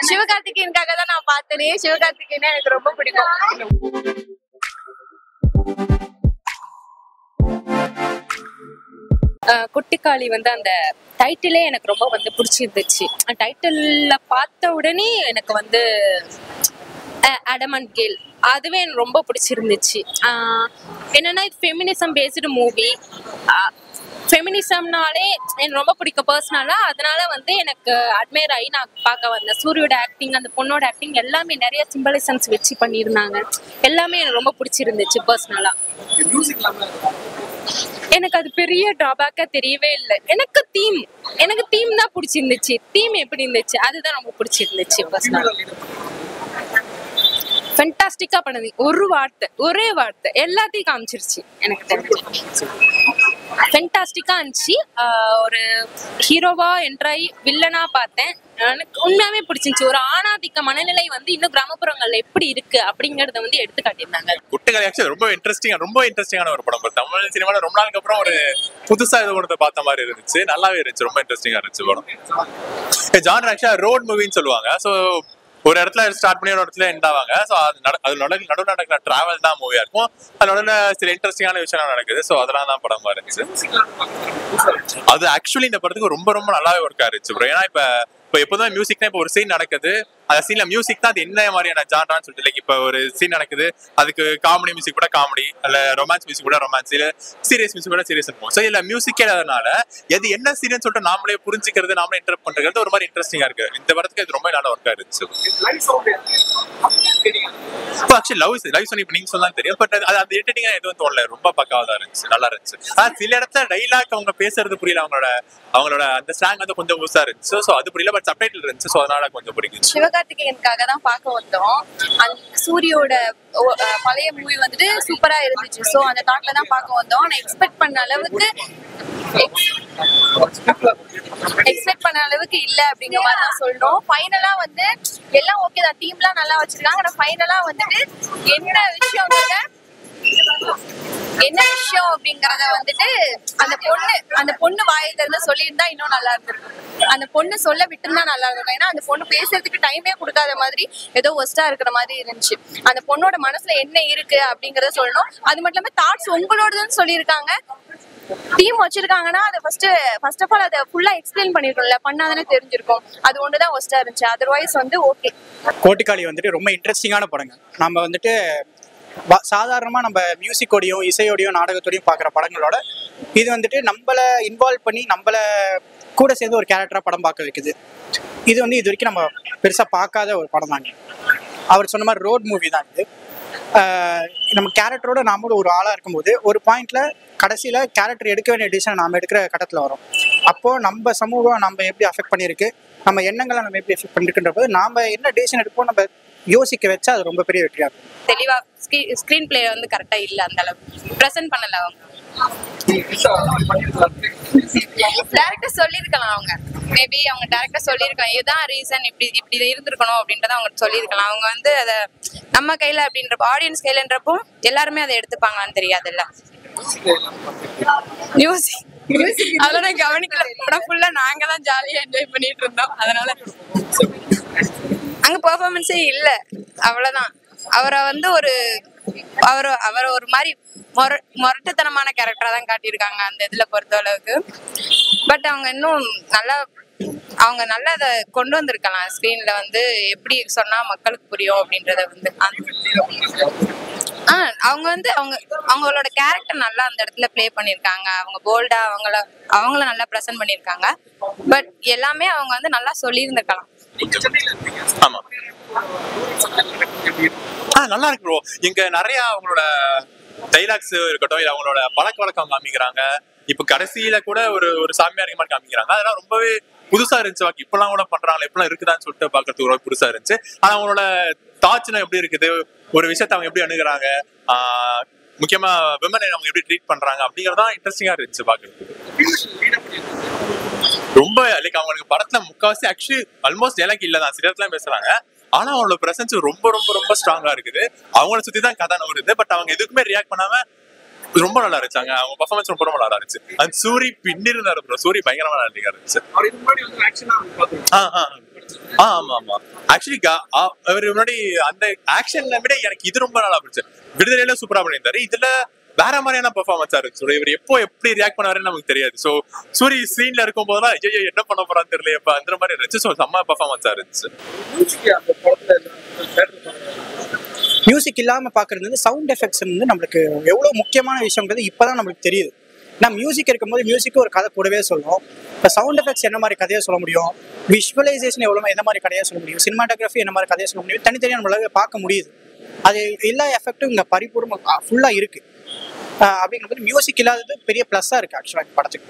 சிவகார்த்திகேயனுக்காக தான் நான் பார்த்தேனே. சிவகார்த்திகேயன் எனக்கு ரொம்ப பிடிக்கும். குட்டிக்காளி வந்து அந்த டைட்டிலே எனக்கு ரொம்ப வந்து பிடிச்சிருந்துச்சு. டைட்டில்ல பார்த்த உடனே எனக்கு வந்து அடமண்ட் கேல் அதுவே எனக்கு ரொம்ப பிடிச்சிருந்துச்சு. என்னன்னா இது ஃபெமினிசம் பேஸ்டு மூவி. ஃபெமினிசம்னாலே எனக்கு ரொம்ப பிடிக்கும் பர்சனலாக. அதனால வந்து எனக்கு அட்மையர் ஆகி நான் பார்க்க வந்தேன். சூரியோட ஆக்டிங், அந்த பொண்ணோட ஆக்டிங் எல்லாமே நிறைய சிம்பலிசம்ஸ் வச்சு பண்ணியிருந்தாங்க. எல்லாமே எனக்கு ரொம்ப பிடிச்சிருந்துச்சு பர்சனலாக. எனக்கு அது பெரிய டிராபேக்கா தெரியவே இல்லை. எனக்கு தீம் தான் பிடிச்சிருந்துச்சு. தீம் எப்படி இருந்துச்சு அதுதான் ரொம்ப பிடிச்சிருந்துச்சு பர்சனலா. ஃபென்டாஸ்டிக்கா பண்ணது. ஒரே வார்த்தை எல்லாத்தையும் காமிச்சிருச்சு. எனக்கு தெரிஞ்சு ஃபென்டாஸ்டிக்கா இருந்துச்சு. ஒரு ஹீரோவா என்ட்ராயி வில்லனா பார்த்தேன். எனக்கு உண்மையாவே பிடிச்சிருந்துச்சு. ஒரு ஆணாதிக்க மனநிலை வந்து இன்னும் கிராமப்புறங்கள்ல எப்படி இருக்கு அப்படிங்கறத வந்து எடுத்து காட்டியிருந்தாங்க. குட்டிக்காளி ஆக்சுவலி ரொம்ப இன்ட்ரெஸ்டிங்கான ஒரு படம். தமிழ் சினிமால ரொம்ப நாளுக்கு அப்புறம் ஒரு புதுசா இது ஒன்று பார்த்த மாதிரி இருந்துச்சு. நல்லாவே இருந்துச்சு. ரொம்ப இன்ட்ரெஸ்டிங்கா இருந்துச்சு படம். ஜான்ரா ஆக்சுவலா ரோட் மூவின்னு சொல்லுவாங்க. ஸோ ஒரு இடத்துல ஸ்டார்ட் பண்ணி ஒரு இடத்துல எண்ட் ஆவாங்க. ஸோ அது நடுவில் நடக்கிற டிராவல் தான் மூவியா இருக்கும். அதோட சில இன்ட்ரெஸ்டிங்கான விஷயம் நடக்குது. ஸோ அதெல்லாம் தான் படமா இருந்துச்சு. அது ஆக்சுவலி இந்த படத்துக்கு ரொம்ப ரொம்ப நல்லாவே ஒர்க் ஆயிருச்சு ப்ரோ. ஏன்னா இப்போ எப்போதான் மியூசிக்னா இப்போ ஒரு சீன் நடக்குது, அந்த சீன்ல மியூசிக் தான் அது என்ன மாதிரியான ஜான்ரான்னு சொல்லிட்டு லைக் இப்போ ஒரு சீன் நடக்குது, அதுக்கு காமெடி மியூசிக் கூட காமெடி, இல்ல ரொமான்ஸ் மியூசிக் கூட ரொமான்ஸ், இல்ல சீரியஸ் மியூசிக் கூட சீரியஸ் இருக்கும். ஸோ இல்ல மியூசிக்கே இல்லாதனால எது என்ன சீரியஸ் சொல்லிட்டு நாமளே புரிஞ்சுக்கிறது, நாமளே இன்டர்ப்ட் பண்றது ஒரு மாதிரி இன்ட்ரெஸ்டிங்கா இருக்கு. இந்த படத்துக்கு இது ரொம்ப நல்லா ஒர்க் ஆயிருச்சு. ஆக்சுவலி லைவ் சொன்ன இப்போ நீங்க சொன்னா தெரியும். பட் அது அந்த எடிட்டிங்கா எதுவும் தோணல. ரொம்ப பக்காவா தான் இருந்துச்சு. நல்லா இருந்துச்சு. சில இடத்துல டைலாக் அவங்க பேசுறது புரியல. அவங்களோட அந்த ஸ்லாங் வந்து கொஞ்சம் ஊசா இருந்துச்சு. ஸோ அது புரியல. பட் சப்டைட்டில் இருந்துச்சு. ஸோ அதனால கொஞ்சம் பிடிக்கும். சிவகார்த்திகேயனுக்காக தான் பார்க்க வந்தோம். அந்த சூரியோட பழைய மூவி வந்துட்டு சூப்பரா இருந்துச்சு. ஸோ அந்த தாட்ல தான் பார்க்க வந்தோம். நான் எக்ஸ்பெக்ட் பண்ண அளவுக்கு இல்ல அப்படிங்கிற மாதிரி தான் சொல்லணும். ஃபைனலா வந்து எல்லாம் ஓகே தான். டீம்லாம் நல்லா வச்சிருக்காங்க. ஆனா ஃபைனலா வந்துட்டு என்ன விஷயம் அப்படிங்கறத வந்துட்டு அந்த பொண்ணு வாயில இருந்து சொல்லியிருந்தா இன்னும் நல்லா இருந்திருக்கும். அந்த பொண்ணு சொல்ல விட்டுருந்தா நல்லா இருக்கும். ஏன்னா அந்த பொண்ணு பேசுறதுக்கு டைமே கொடுக்காத மாதிரி ஏதோ ஒஸ்டா இருக்கிற மாதிரி இருந்துச்சு. அந்த பொண்ணோட மனசுல என்ன இருக்கு அப்படிங்கறத சொல்லணும். அது மட்டும் இல்லாம தாட்ஸ் உங்களோடதுன்னு சொல்லியிருக்காங்க. டீம் வச்சிருக்காங்கன்னா அதை ஃபர்ஸ்ட் ஆஃப் ஆல் அதை ஃபுல்லா எக்ஸ்பிளைன் பண்ணிருக்கோம்ல, பண்ணாதானே தெரிஞ்சிருக்கும். அது ஒண்ணுதான் ஒஸ்டா இருந்துச்சு. அதர்வைஸ் வந்து ஓகே. கோட்டிக்காளி வந்துட்டு ரொம்ப இன்ட்ரெஸ்டிங்கான படங்க. நம்ம வந்துட்டு சாதாரணமாக நம்ம மியூசிக்கோடையும் இசையோடையும் நாடகத்தோடையும் பார்க்குற படங்களோட இது வந்துட்டு நம்மளை இன்வால்வ் பண்ணி நம்மளை கூட சேர்ந்து ஒரு கேரக்டராக படம் பார்க்க வைக்குது. இது வந்து இது வரைக்கும் நம்ம பெருசாக பார்க்காத ஒரு படம் தாங்க. அவர் சொன்ன மாதிரி ரோட் மூவி தான் இது. நம்ம கேரக்டரோட நாமளும் ஒரு ஆளாக இருக்கும்போது ஒரு பாயிண்ட்ல கடைசியில் கேரக்டர் எடுக்க வேண்டிய டிசிஷன் நாம் எடுக்கிற கட்டத்தில் வரும். அப்போது நம்ம சமூகம் நம்ம எப்படி அஃபெக்ட் பண்ணியிருக்கு, நம்ம எண்ணங்களை நம்ம எப்படி அஃபெக்ட் பண்ணிருக்குன்ற போது நாம் என்ன டிசிஷன் எடுப்போம் நம்ம யோசிக்க வச்சா அது ரொம்ப பெரிய வெற்றியா இருக்கும். தெளிவா ஸ்கிரீன் பிளே வந்து கரெக்டா இல்ல, அந்த அளவுக்கு பிரசன்ட் பண்ணல. அவங்க டைரக்டர் சொல்லியிருக்கலாம். அவங்க மேபி அவங்க டைரக்டர் சொல்லியிருக்கலாம் இதுதான் ரீசன், இப்படி இருந்திருக்கணும் அப்படின்றத அவங்க சொல்லியிருக்கலாம். அவங்க வந்து அதை நம்ம கையில அப்படின்றப்போ ஆடியன்ஸ் கையிலன்றப்போ எல்லாருமே அதை எடுத்துப்பாங்களான்னு தெரியாதுல்ல. மியூசிக் அதோட கவனிக்கல. படம் ஃபுல்லா நாங்க தான் ஜாலியா என்ஜாய் பண்ணிட்டு இருந்தோம். அதனால அங்க பெர்ஃபார்மன்ஸே இல்ல, அவ்வளவுதான். அவரை வந்து அவரை ஒரு மாதிரி மொரட்டுத்தனமான கேரக்டரா தான் காட்டியிருக்காங்க அந்த இதுல பொறுத்த அளவுக்கு. பட் அவங்க இன்னும் அவங்க நல்லா அதை கொண்டு வந்திருக்கலாம். ஸ்கிரீன்ல வந்து எப்படி சொன்னா மக்களுக்கு புரியும் அப்படின்றத வந்து அவங்க வந்து அவங்களோட கேரக்டர் நல்லா அந்த இடத்துல பிளே பண்ணியிருக்காங்க. அவங்க போல்டா அவங்கள நல்லா ப்ரெசென்ட் பண்ணியிருக்காங்க. பட் எல்லாமே அவங்க வந்து நல்லா சொல்லியிருந்திருக்கலாம். ஆமா, நல்லா இருக்கு ப்ரோ. இங்க நிறைய அவங்களோட டைலாக்ஸ் இருக்கட்டும், இல்ல அவங்களோட பழக்க வழக்கம் காமிக்கிறாங்க. இப்ப கடைசியில கூட ஒரு சாமியார் மாதிரி காமிக்கிறாங்க. அதெல்லாம் ரொம்பவே புதுசா இருந்துச்சு. இப்பெல்லாம் கூட பண்றாங்க, இப்பெல்லாம் இருக்குதான்னு சொல்லிட்டு பாக்குறதுக்கு ரொம்ப புதுசா இருந்துச்சு. ஆனா அவங்களோட தாட்ஸ்னா எப்படி இருக்குது, ஒரு விஷயத்த அவங்க எப்படி அணுகுறாங்க, முக்கியமா விமனை அவங்க எப்படி ட்ரீட் பண்றாங்க அப்படிங்கறதா இன்ட்ரெஸ்டிங்கா இருந்துச்சு பாக்குறதுக்கு. ரொம்ப லைக் அவங்களுக்கு படத்துல முக்காவாசி ஆக்சுவலி ஆல்மோஸ்ட் எனக்கு இல்லதான், சில இடத்துல பேசுறாங்க. ஆனா அவங்களோட பிரசன்ஸ் ரொம்ப ரொம்ப ரொம்ப ஸ்ட்ராங்கா இருக்குது. அவங்கள சுத்தி தான் கதை வருது. பட் அவங்க எதுக்குமே ரியாக்ட் பண்ணாம ரொம்ப நல்லா இருந்துச்சாங்க. அவங்க பர்ஃபார்மன்ஸ் ரொம்ப ரொம்ப நல்லா இருந்துச்சு. அந்த சூரி பின்னிருந்தாரு ப்ரோ. சூரி பயங்கரமா நல்லா இருந்துச்சு. ஆமா ஆமா. ஆக்சுவலி அவர் முன்னாடி அந்த ஆக்ஷன்ல விட எனக்கு இது ரொம்ப நல்லா பிடிச்சது. விடுதலையில சூப்பரா பண்ணியிருந்தாரு. இதுல வேற மாதிரியான பெர்ஃபார்மன்ஸா இருந்துச்சு. இவர் எப்படி ரியாக்ட் பண்ணுவாருன்னு நமக்கு தெரியாது. சோ சூரி சீன்ல இருக்கும் போதெல்லாம் ஐயோ என்ன பண்ண போறான்னு தெரியல அந்த மாதிரி இருந்துச்சு. ஸோ செம்ம பெர்ஃபார்மன்ஸா இருந்துச்சு. மியூசிக் இல்லாம பாக்குறது வந்து சவுண்ட் எஃபெக்ட்ஸ் வந்து நம்மளுக்கு எவ்வளவு முக்கியமான விஷயம்ன்றது இப்பதான் நம்மளுக்கு தெரியுது. நான் மியூசிக் இருக்கும்போது மியூசிக்கு ஒரு கதை கூடவே சொல்லும். இப்போ சவுண்ட் எஃபெக்ட்ஸ் என்ன மாதிரி கதையை சொல்ல முடியும், விஷுவலைசேஷன் எவ்வளோ எந்த மாதிரி கதையை சொல்ல முடியும், சினிமாட்டோகிராஃபி என்ன மாதிரி கதையை சொல்ல முடியும், தனித்தனியாக நம்மளால பார்க்க முடியுது. அது எல்லா எஃபெக்டும் இங்கே பரிபூர்ணம் ஃபுல்லாக இருக்கு. அப்படிங்கும்போது மியூசிக் இல்லாதது பெரிய ப்ளஸ்ஸாக இருக்கு ஆக்சுவலாக படத்துக்கு.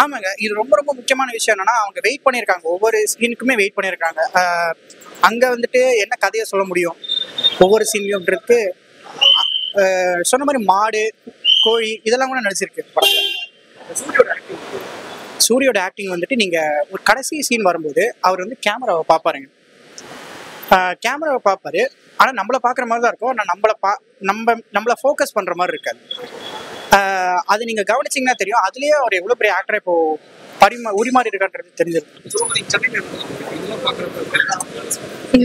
ஆமாங்க, இது ரொம்ப ரொம்ப முக்கியமான விஷயம். என்னன்னா அவங்க வெயிட் பண்ணியிருக்காங்க, ஒவ்வொரு சீனுக்குமே வெயிட் பண்ணியிருக்காங்க. அங்கே வந்துட்டு என்ன கதையை சொல்ல முடியும் ஒவ்வொரு சீன்லையும்ன்றது சொன்ன மாதிரி மாடு கோழி இதெல்லாம் கூட நடிச்சிருக்கு படத்துல. சூரியோட ஆக்டிங் வந்துட்டு நீங்க ஒரு கடைசி சீன் வரும்போது அவர் வந்து கேமராவை பார்ப்பாருங்க. கேமராவை பார்ப்பாரு, ஆனா நம்மளை பார்க்குற மாதிரி தான் இருக்கும். ஆனால் நம்மளை ஃபோக்கஸ் பண்ற மாதிரி இருக்காது. அது நீங்க கவனிச்சிங்கன்னா தெரியும். அதுலயே அவர் எவ்வளவு பெரிய ஆக்டரை இப்போ உரிமாறி இருக்கான்றது தெரிஞ்சிருக்கு.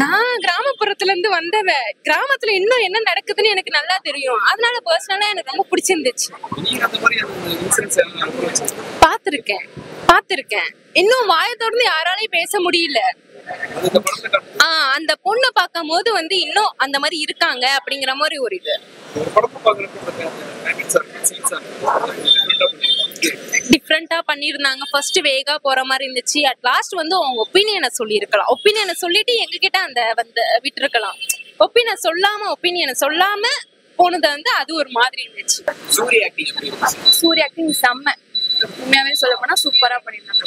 நான் கிராமப்புறத்துல இருந்து வந்தவ, கிராமத்துல இன்னும் என்ன நடக்குதுன்னு எனக்கு நல்லா தெரியும். அதனால பர்சனலா எனக்கு ரொம்ப பிடிச்சிருந்துச்சு. பாத்திருக்கேன். இன்னும் வாயை தொடர்ந்து யாராலையும் பேச முடியல. அந்த பொண்ணை பார்க்கும் போது வந்து இன்னும் அந்த மாதிரி இருக்காங்க அப்படிங்கிற மாதிரி ஒரு இது டிஃப்ரெண்டா பண்ணிருந்தாங்க. ஃபர்ஸ்ட் வேகா போற மாதிரி இருந்துச்சு. அட் லாஸ்ட் வந்து அவங்க ஒப்பீனியனை சொல்லியிருக்கலாம். ஒப்பீனியனை சொல்லிட்டு எங்ககிட்ட அந்த வந்து விட்டுருக்கலாம். ஒப்பீனியனை சொல்லாம போனது வந்து அது ஒரு மாதிரி இருந்துச்சு. சூர்யா ஆக்டிங் செம்ம. உண்மையாவே சொல்ல போனா சூப்பரா பண்ணிருந்தாங்க.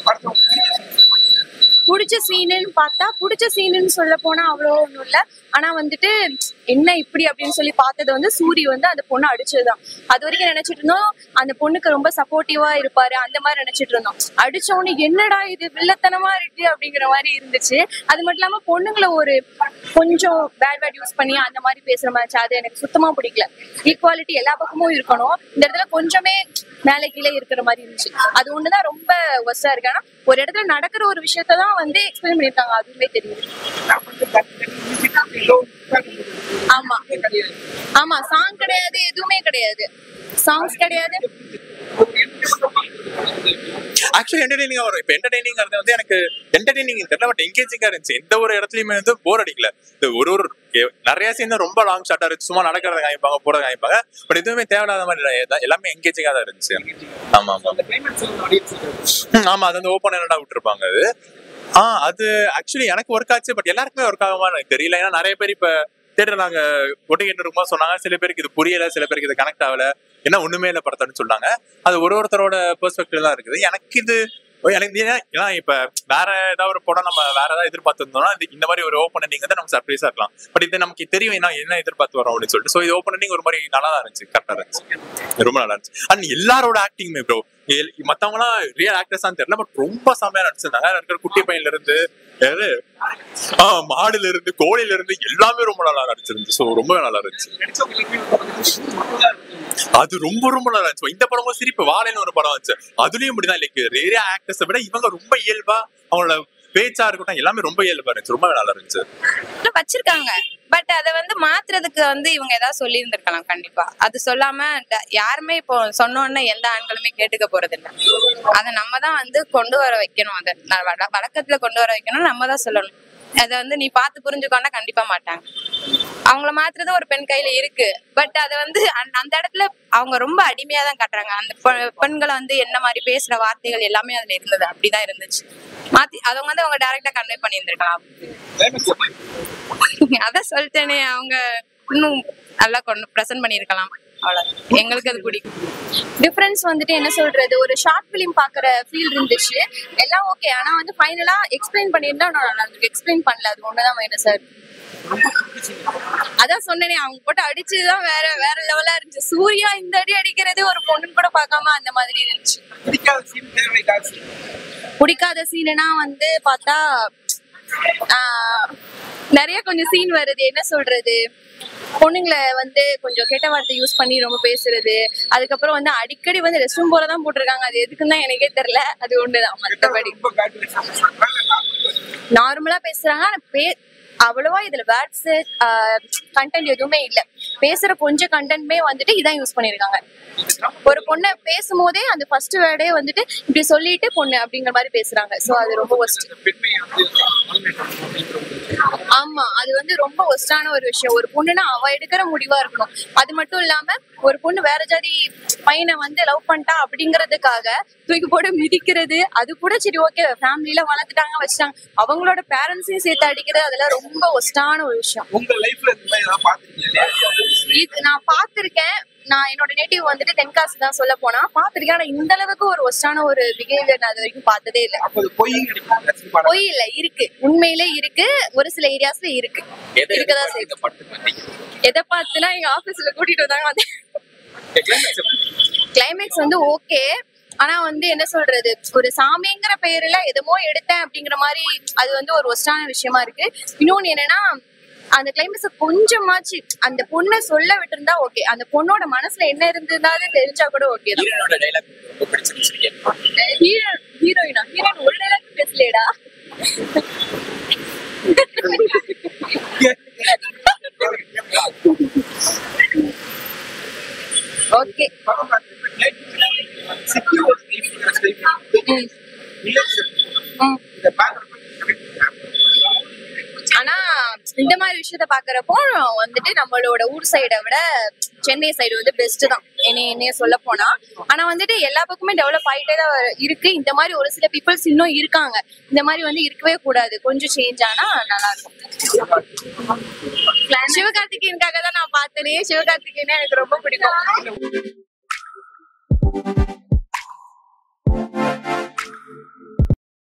பிடிச்ச சீனுன்னு சொல்ல போனா அவ்வளோ ஒன்றும் இல்லை. ஆனா வந்துட்டு என்ன இப்படி அப்படின்னு சொல்லி பார்த்தது வந்து சூரி வந்து அந்த பொண்ணை அடிச்சதுதான். அது வரைக்கும் நினைச்சிட்டு இருந்தோம் அந்த பொண்ணுக்கு ரொம்ப சப்போர்ட்டிவா இருப்பாரு, அந்த மாதிரி நினைச்சிட்டு இருந்தோம். அடிச்சவனு என்னடா இது வில்லத்தனமா இருக்கு அப்படிங்கிற மாதிரி இருந்துச்சு. அது மட்டும் இல்லாம பொண்ணுங்களை ஒரு கொஞ்சம் பேட் யூஸ் பண்ணி அந்த மாதிரி பேசுற மாதிரி அது எனக்கு சுத்தமா பிடிக்கல. ஈக்குவாலிட்டி எல்லா பக்கமும் இருக்கணும், இந்த இடத்துல கொஞ்சமே மேலே கீழே இருக்கிற மாதிரி இருந்துச்சு. அது ஒண்ணுதான் ரொம்ப ஒஸ்டா இருக்கு. ஆனா ஒரு இடத்துல நடக்கிற ஒரு விஷயத்தான் வந்து எக்ஸ்பிளைன் பண்ணிருக்காங்க, அதுவுமே தெரியுது. ஆமா சாங் கிடையாது, எதுவுமே கிடையாது, சாங்ஸ் கிடையாது. ஆக்சுவலி என்டர்டெய்னிங்கா வரும். இப்போ என்டர்டெய்னிங்கிறது வந்து எனக்கு என்டர்டெய்னிங் தெரியல, பட் என்கேஜிங்கா இருந்துச்சு. எந்த ஒரு இடத்துலயுமே வந்து போர் அடிக்கல. ஒரு நிறைய சீன் ரொம்ப லாங் ஷார்ட்டா இருந்துச்சு, சும்மா நடக்கிறத காமிப்பாங்க போறத காமிப்பாங்க, பட் எதுவுமே தேவையில்லாத மாதிரி எல்லாமே என்கேஜிங்கா தான் இருந்துச்சு. ஆமா ஆமா, அது வந்து ஓப்பன் என்னடா விட்டுருப்பாங்க. அது ஆக்சுவலி எனக்கு ஒர்க் ஆச்சு, பட் எல்லாருக்குமே ஒர்க் ஆகுமா எனக்கு தெரியல. ஏன்னா நிறைய பேர் இப்ப தேட்டர் நாங்க ஒட்டிக்கிட்டு இருக்கும்போது சொன்னாங்க, சில பேருக்கு இது புரியல, சில பேருக்கு இது கனெக்ட் ஆகல, ஏன்னா ஒண்ணுமே இல்லை படத்தான்னு சொன்னாங்க. அது ஒருத்தரோட பெர்ஸ்பெக்டிவ் தான் இருக்குது. எனக்கு ஏன்னா இப்ப வேற ஏதாவது ஒரு படம் நம்ம வேற ஏதாவது எதிர்பார்த்துருந்தோம்னா இந்த மாதிரி ஒரு ஓப்பன் எண்டிங் வந்து நம்ம சர்ப்ரைஸா இருக்கலாம். பட் இது நமக்கு தெரியும் என்ன எதிர்பார்த்து வரோம் அப்படின்னு சொல்லிட்டு. ஸோ இது ஓப்பன் எண்டிங் ஒரு மாதிரி நல்லா தான் இருந்துச்சு, கரெக்டா இருந்துச்சு, ரொம்ப நல்லா இருந்துச்சு. அண்ட் எல்லாரோட ஆக்டிங்குமே ப்ரோ, மத்தவங்கலாம் ரியல் ஆக்டர்ஸான்னு தெரியல, பட் ரொம்ப செம்மையா நடிச்சிருந்தாங்க. இருக்கிற குட்டி பையன்ல இருந்து மாடுல இருந்து கோழில இருந்து எல்லாமே ரொம்ப நல்லா நடிச்சிருந்துச்சு. ஸோ ரொம்ப நல்லா இருந்துச்சு. அது ரொம்ப நல்லா இருந்துச்சு. இந்த படமும் சிரிப்பு வாழைன்னு ஒரு படம் வந்துச்சு, அதுலயும் இப்படிதான். லைக் நிறைய ஆக்டர்ஸை விட இவங்க ரொம்ப இயல்பா, அவங்களோட பேச்சா இருக்கட்டும் எல்லாமே ரொம்ப இயல்பா இருந்துச்சு, ரொம்ப நல்லா இருந்துச்சு. வச்சிருக்காங்க, பட் அதை வந்து மாத்துறதுக்கு வந்து இவங்க ஏதாவது சொல்லி இருந்திருக்கலாம் கண்டிப்பா. அது சொல்லாம யாருமே இப்போ சொன்னோன்னு எந்த ஆண்களுமே கேட்டுக்க போறது இல்லை. அதை நம்ம தான் வந்து கொண்டு வர வைக்கணும். அதை வழக்கத்துல கொண்டு வர வைக்கணும், நம்ம தான் சொல்லணும். அதை வந்து நீ பார்த்து புரிஞ்சுக்கோன்னா கண்டிப்பா மாட்டாங்க. அவங்கள மாத்துறது ஒரு பெண் கையில இருக்கு, பட் அதை வந்து அந்த இடத்துல அவங்க ரொம்ப அடிமையா தான் காட்டுறாங்க. அந்த பெண்களை வந்து என்ன மாதிரி பேசுற வார்த்தைகள் எல்லாமே அதுல இருந்தது, அப்படிதான் இருந்துச்சு. மாத்தி அவங்க வந்து அவங்க டைரக்டா கன்வே பண்ணி இருந்திருக்கலாம். அதான் சொல்லிட்டேனே, அவங்க இன்னும் நல்லா ப்ரெசென்ட் பண்ணிருக்கலாம். அவ்வளவு எங்களுக்கு அது பிடிக்கும். டிஃபரன்ஸ் வந்துட்டு என்ன சொல்றது, ஒரு ஷார்ட் பிலிம் பாக்குற ஃபீல் இருந்துச்சு, எல்லாம் ஓகே. ஆனா வந்து ஃபைனலா எக்ஸ்பிளைன் பண்ணியிருந்தா நல்லா இருந்துச்சு. எக்ஸ்பிளைன் பண்ணல, அது ஒண்ணுதான் மைனஸ் சார். அதான் சொன்னேனே, அவங்க போட்டு அடிச்சதுதான் வேற லெவலா இருந்துச்சு. சூர்யா இந்த அடி அடிக்கிறது ஒரு பொண்ணுன்னு கூட பார்க்காம அந்த மாதிரி இருந்துச்சு. பிடிக்காத சீனா வந்து பார்த்தா நிறைய கொஞ்சம் சீன் வருது. என்ன சொல்றது, பொண்ணுங்களை வந்து கொஞ்சம் கெட்ட வார்த்தை யூஸ் பண்ணி ரொம்ப பேசுறது, அதுக்கப்புறம் வந்து அடிக்கடி வந்து ரெஸ்ட் ரூம் போலதான் போட்டிருக்காங்க. அது எதுக்குன்னு தான் எனக்கே தெரியல. அது ஒண்ணுதான். மற்றபடி நார்மலா பேசுறாங்க. ஆனா அவ்வளவா இதுல வேர்ட்ஸ் கண்டென்ட் எதுவுமே இல்ல. பேசுற கொஞ்சம் கண்டென்ட்மே வந்துட்டு இதான் யூஸ் பண்ணிருக்காங்க. ஒரு பொண்ணை பேசும்போதே அந்த ஃபர்ஸ்ட் வேர்டே வந்துட்டு இப்படி சொல்லிட்டு பொண்ணு அப்படிங்கிற மாதிரி பேசுறாங்க. சோ அது ரொம்ப ஒஸ்ட். ஆமா, அது வந்து ரொம்ப ஒஸ்டான ஒரு விஷயம். ஒரு பொண்ணுன்னா அவ எடுக்கிற முடிவா இருக்கணும். அது மட்டும் இல்லாம ஒரு பொண்ணு வேற ஜாதி பையனை வந்து லவ் பண்ணிட்டா அப்படிங்கறதுக்காக தூக்கி போட்டு மிதிக்கிறது, அது கூட சரி ஓகே, ஃபேமிலில வளர்த்துட்டாங்க வச்சுட்டாங்க, அவங்களோட பேரண்ட்ஸையும் சேர்த்து அடிக்கிறது, அதெல்லாம் ரொம்ப ஒஸ்டான ஒரு விஷயம். இது நான் பாத்திருக்கேன். நான் என்னோட நேட்டிவ் வந்துட்டு தென்காசி தான் சொல்ல போனா பாத்திருக்கேன். ஆனா இந்த அளவுக்கு ஒரு ஒஸ்டான ஒரு பிஹேவியர் நான் அது வரைக்கும் பார்த்ததே இல்ல. பொய் இல்ல, இருக்கு, உண்மையிலே இருக்கு. ஒரு சில ஏரியாஸ்ல இருக்கு, இருக்கதான் செய்யுது. எதை பார்த்துனா எங்க ஆபீஸ்ல கூட்டிட்டு வந்தாங்க. கிளைமேக்ஸ் வந்து ஓகே, ஆனா வந்து என்ன சொல்றது, ஒரு சாமிங்கிற பெயர்ல எதமோ எடுத்தேன் அப்படிங்கிற மாதிரி அது வந்து ஒரு ஒஸ்டான விஷயமா இருக்கு. இன்னொன்னு என்னன்னா, அந்த கிளைமேக்ஸ் கொஞ்சமாச்சு அந்த பொண்ணை சொல்ல விட்டுருந்தா ஓகே, அந்த பொண்ணோட மனசுல என்ன இருந்ததுனாலும் தெரிஞ்சா கூட ஓகே தான். ஹீரோயினா ஹீரோயின் ஒரு டைலாக் பேசலடா. ஓகே, ஆனா இந்த மாதிரி விஷயத்த பாக்குறப்போ வந்துட்டு நம்மளோட ஊர் சைடை விட சென்னை சைடு வந்து பெஸ்ட் தான் என்னைய சொல்ல போனா. ஆனா வந்துட்டு எல்லா பக்கமே டெவலப் ஆயிட்டே தான் இருக்கு. இந்த மாதிரி ஒரு சில பீப்புள்ஸ் இன்னும் இருக்காங்க. இந்த மாதிரி வந்து இருக்கவே கூடாது, கொஞ்சம் சேஞ்ச் ஆனா நல்லா இருக்கும். சிவகார்த்திகேயனுக்காக தான் நான் பார்த்தேனே. சிவகார்த்திகேயன் எனக்கு ரொம்ப பிடிக்கும்.